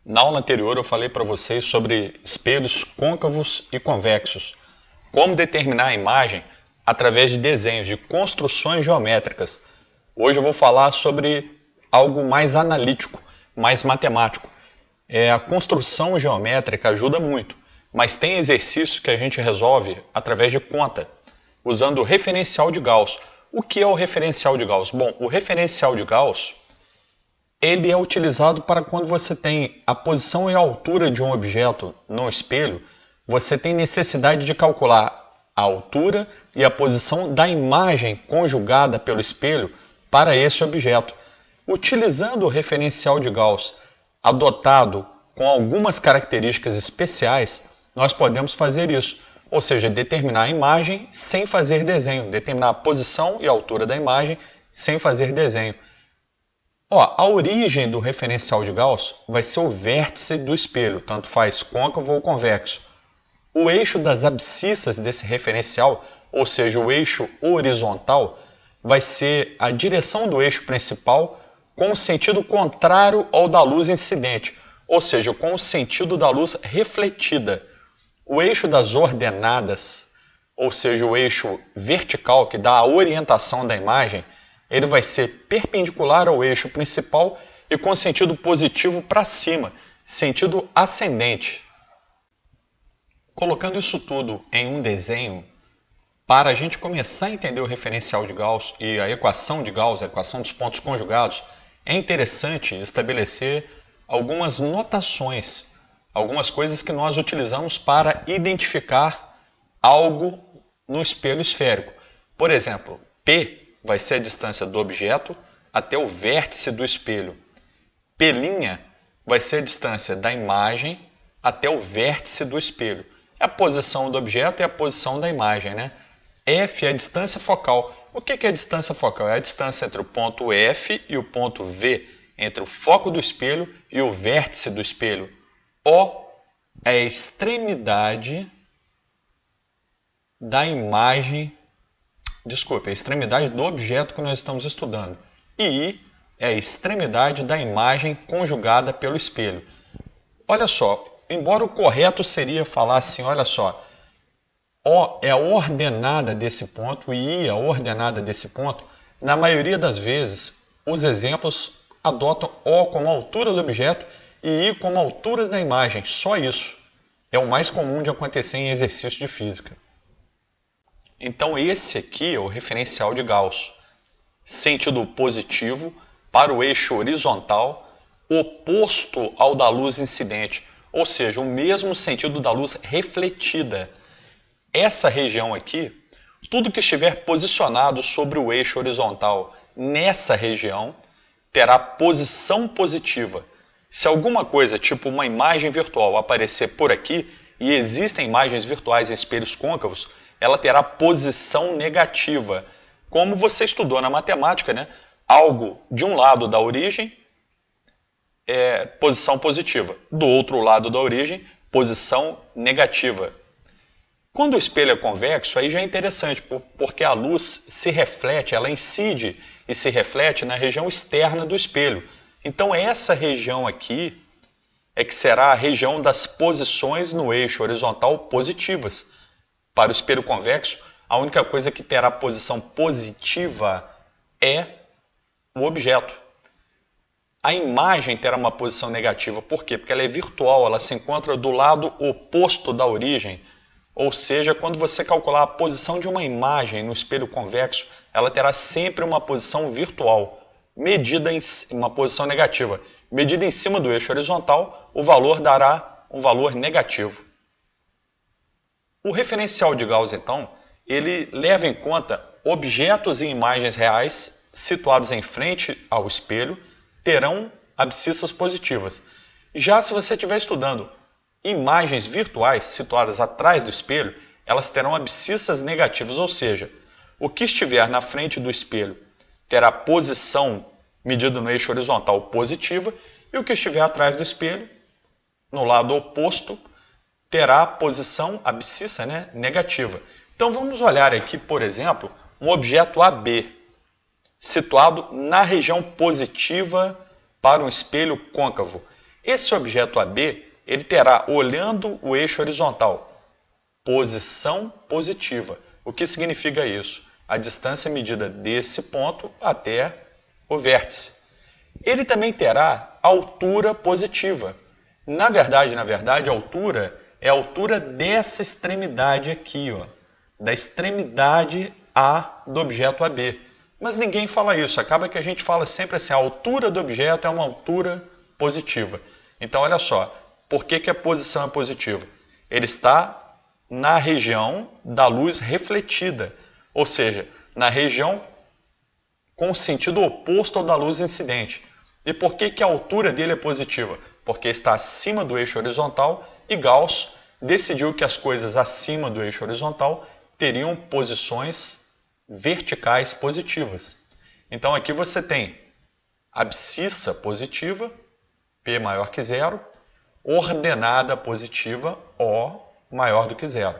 Na aula anterior eu falei para vocês sobre espelhos côncavos e convexos, como determinar a imagem através de desenhos, de construções geométricas. Hoje eu vou falar sobre algo mais analítico, mais matemático. A construção geométrica ajuda muito, mas tem exercícios que a gente resolve através de conta, usando o referencial de Gauss. O que é o referencial de Gauss? Bom, o referencial de Gauss ele é utilizado para quando você tem a posição e a altura de um objeto no espelho, você tem necessidade de calcular a altura e a posição da imagem conjugada pelo espelho para esse objeto. Utilizando o referencial de Gauss adotado com algumas características especiais, nós podemos fazer isso, ou seja, determinar a imagem sem fazer desenho, determinar a posição e a altura da imagem sem fazer desenho. A origem do referencial de Gauss vai ser o vértice do espelho, tanto faz côncavo ou convexo. O eixo das abscissas desse referencial, ou seja, o eixo horizontal, vai ser a direção do eixo principal com o sentido contrário ao da luz incidente, ou seja, com o sentido da luz refletida. O eixo das ordenadas, ou seja, o eixo vertical que dá a orientação da imagem, ele vai ser perpendicular ao eixo principal e com sentido positivo para cima, sentido ascendente. Colocando isso tudo em um desenho, para a gente começar a entender o referencial de Gauss e a equação de Gauss, a equação dos pontos conjugados, é interessante estabelecer algumas notações, algumas coisas que nós utilizamos para identificar algo no espelho esférico. Por exemplo, P vai ser a distância do objeto até o vértice do espelho. P' vai ser a distância da imagem até o vértice do espelho. É a posição do objeto e a posição da imagem, né? F é a distância focal. O que é a distância focal? É a distância entre o ponto F e o ponto V, entre o foco do espelho e o vértice do espelho. O é a extremidade da imagem, a extremidade do objeto que nós estamos estudando. E I é a extremidade da imagem conjugada pelo espelho. Olha só, embora o correto seria falar assim, olha só, O é a ordenada desse ponto e I é a ordenada desse ponto, na maioria das vezes os exemplos adotam O como a altura do objeto e I como a altura da imagem, só isso. É o mais comum de acontecer em exercícios de física. Então esse aqui é o referencial de Gauss, sentido positivo para o eixo horizontal, oposto ao da luz incidente, ou seja, o mesmo sentido da luz refletida. Essa região aqui, tudo que estiver posicionado sobre o eixo horizontal nessa região, terá posição positiva. Se alguma coisa, tipo uma imagem virtual, aparecer por aqui, e existem imagens virtuais em espelhos côncavos, ela terá posição negativa. Como você estudou na matemática, né? Algo de um lado da origem é posição positiva, do outro lado da origem, posição negativa. Quando o espelho é convexo, aí já é interessante, porque a luz se reflete, ela incide e se reflete na região externa do espelho. Então essa região aqui é que será a região das posições no eixo horizontal positivas. Para o espelho convexo, a única coisa que terá posição positiva é o objeto. A imagem terá uma posição negativa. Por quê? Porque ela é virtual, ela se encontra do lado oposto da origem. Ou seja, quando você calcular a posição de uma imagem no espelho convexo, ela terá sempre uma posição virtual, medida em uma posição negativa. Medida em cima do eixo horizontal, o valor dará um valor negativo. O referencial de Gauss, então, ele leva em conta objetos e imagens reais situados em frente ao espelho terão abscissas positivas. Já se você estiver estudando imagens virtuais situadas atrás do espelho, elas terão abscissas negativas, ou seja, o que estiver na frente do espelho terá posição medida no eixo horizontal positiva e o que estiver atrás do espelho, no lado oposto, terá posição abscissa, né, negativa. Então vamos olhar aqui, por exemplo, um objeto AB, situado na região positiva para um espelho côncavo. Esse objeto AB, ele terá, olhando o eixo horizontal, posição positiva. O que significa isso? A distância medida desse ponto até o vértice. Ele também terá altura positiva. Na verdade, a altura é a altura dessa extremidade aqui, ó, da extremidade A do objeto AB. Mas ninguém fala isso, acaba que a gente fala sempre assim, a altura do objeto é uma altura positiva. Então, olha só, por que a posição é positiva? Ele está na região da luz refletida, ou seja, na região com o sentido oposto ao da luz incidente. E por que a altura dele é positiva? Porque está acima do eixo horizontal e Gauss decidiu que as coisas acima do eixo horizontal teriam posições verticais positivas. Então aqui você tem abscissa positiva, P maior que zero, ordenada positiva, O maior do que zero.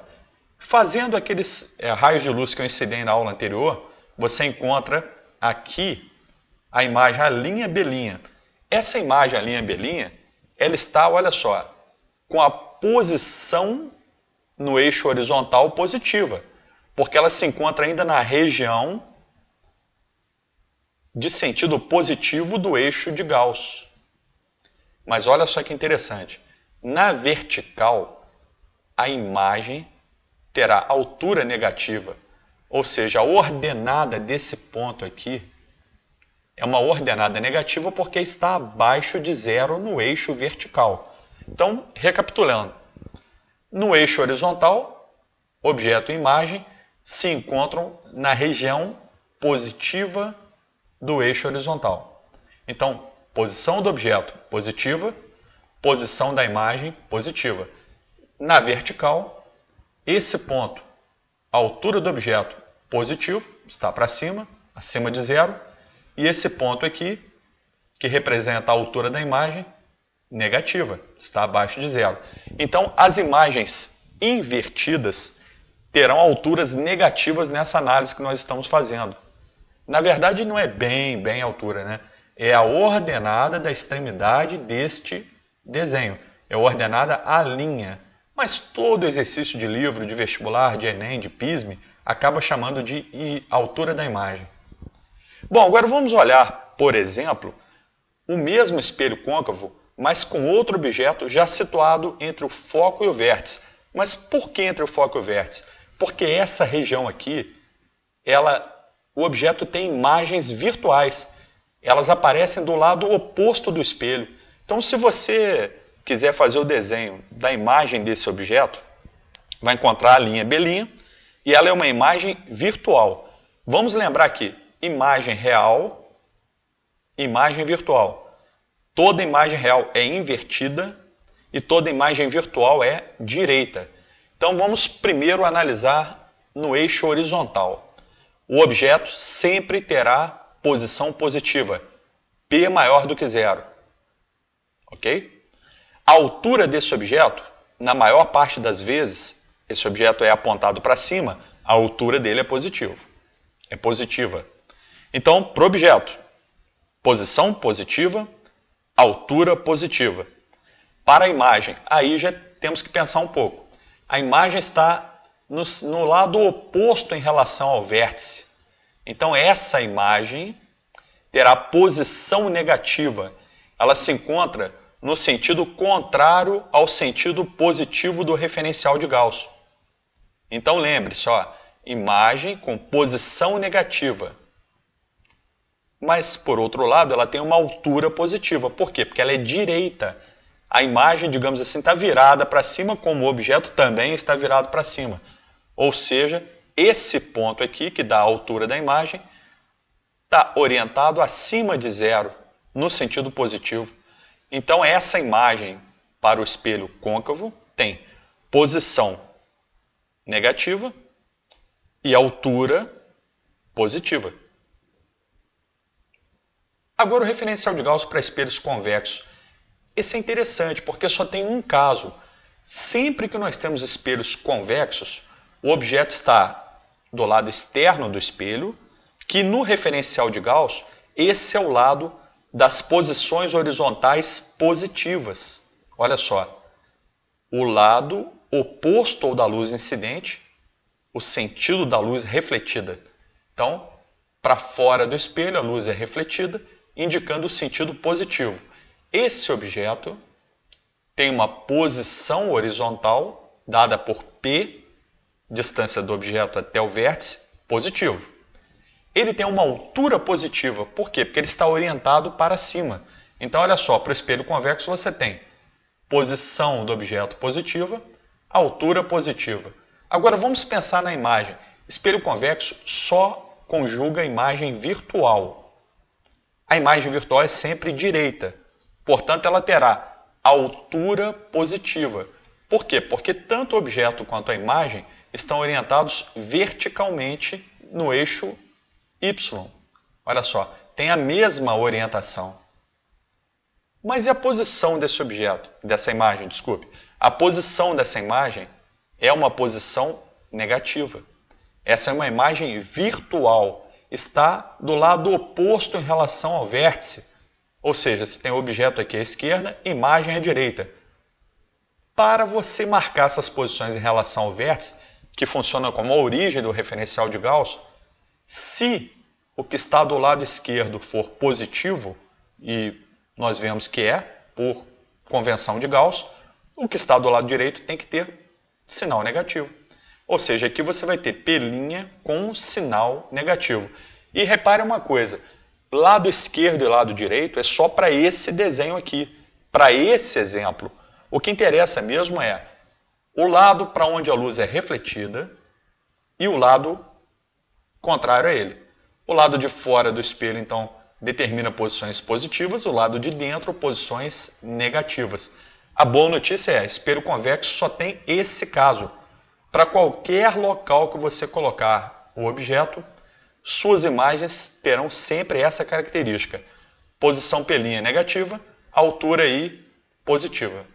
Fazendo aqueles raios de luz que eu ensinei na aula anterior, você encontra aqui a imagem A', B'. Essa imagem A', B', ela está, olha só, com a posição no eixo horizontal positiva, porque ela se encontra ainda na região de sentido positivo do eixo de Gauss. Mas olha só que interessante, na vertical, a imagem terá altura negativa, ou seja, a ordenada desse ponto aqui é uma ordenada negativa porque está abaixo de zero no eixo vertical. Então, recapitulando, no eixo horizontal, objeto e imagem se encontram na região positiva do eixo horizontal. Então, posição do objeto positiva, posição da imagem positiva. Na vertical, esse ponto, a altura do objeto positivo, está para cima, acima de zero, e esse ponto aqui, que representa a altura da imagem, negativa, está abaixo de zero. Então, as imagens invertidas terão alturas negativas nessa análise que nós estamos fazendo. Na verdade, não é bem altura, né? É a ordenada da extremidade deste desenho. É a ordenada A'. Mas todo exercício de livro, de vestibular, de Enem, de PISME, acaba chamando de altura da imagem. Bom, agora vamos olhar, por exemplo, o mesmo espelho côncavo, mas com outro objeto já situado entre o foco e o vértice. Mas por que entre o foco e o vértice? Porque essa região aqui, o objeto tem imagens virtuais. Elas aparecem do lado oposto do espelho. Então, se você quiser fazer o desenho da imagem desse objeto, vai encontrar a linha B', e ela é uma imagem virtual. Vamos lembrar aqui, imagem real, imagem virtual. Toda imagem real é invertida e toda imagem virtual é direita. Então vamos primeiro analisar no eixo horizontal. O objeto sempre terá posição positiva, P maior do que zero. Ok? A altura desse objeto, na maior parte das vezes, esse objeto é apontado para cima, a altura dele é positiva. Então, para o objeto, posição positiva, altura positiva. Para a imagem, aí já temos que pensar um pouco. A imagem está no lado oposto em relação ao vértice. Então, essa imagem terá posição negativa. Ela se encontra no sentido contrário ao sentido positivo do referencial de Gauss. Então, lembre-se, imagem com posição negativa. Mas, por outro lado, ela tem uma altura positiva. Por quê? Porque ela é direita. A imagem, digamos assim, está virada para cima, como o objeto também está virado para cima. Ou seja, esse ponto aqui, que dá a altura da imagem, está orientado acima de zero, no sentido positivo. Então, essa imagem para o espelho côncavo tem posição negativa e altura positiva. Agora, o referencial de Gauss para espelhos convexos. Esse é interessante, porque só tem um caso. Sempre que nós temos espelhos convexos, o objeto está do lado externo do espelho, que no referencial de Gauss, esse é o lado das posições horizontais positivas. Olha só, o lado oposto ao da luz incidente, o sentido da luz refletida. Então, para fora do espelho, a luz é refletida, indicando o sentido positivo. Esse objeto tem uma posição horizontal, dada por P, distância do objeto até o vértice, positivo. Ele tem uma altura positiva. Por quê? Porque ele está orientado para cima. Então, olha só, para o espelho convexo você tem posição do objeto positiva, altura positiva. Agora vamos pensar na imagem. Espelho convexo só conjuga a imagem virtual. A imagem virtual é sempre direita. Portanto, ela terá altura positiva. Por quê? Porque tanto o objeto quanto a imagem estão orientados verticalmente no eixo Y. Olha só, tem a mesma orientação. Mas e a posição desse objeto, dessa imagem, desculpe? A posição dessa imagem é uma posição negativa. Essa é uma imagem virtual, está do lado oposto em relação ao vértice. Ou seja, se tem o objeto aqui à esquerda, imagem à direita. Para você marcar essas posições em relação ao vértice, que funciona como a origem do referencial de Gauss, se o que está do lado esquerdo for positivo, e nós vemos que é, por convenção de Gauss, o que está do lado direito tem que ter sinal negativo. Ou seja, aqui você vai ter P' com sinal negativo. E repare uma coisa, lado esquerdo e lado direito é só para esse desenho aqui, para esse exemplo. O que interessa mesmo é o lado para onde a luz é refletida e o lado contrário a ele. O lado de fora do espelho, então, determina posições positivas, o lado de dentro, posições negativas. A boa notícia é, espelho convexo só tem esse caso. Para qualquer local que você colocar o objeto, suas imagens terão sempre essa característica. Posição P' negativa, altura I positiva.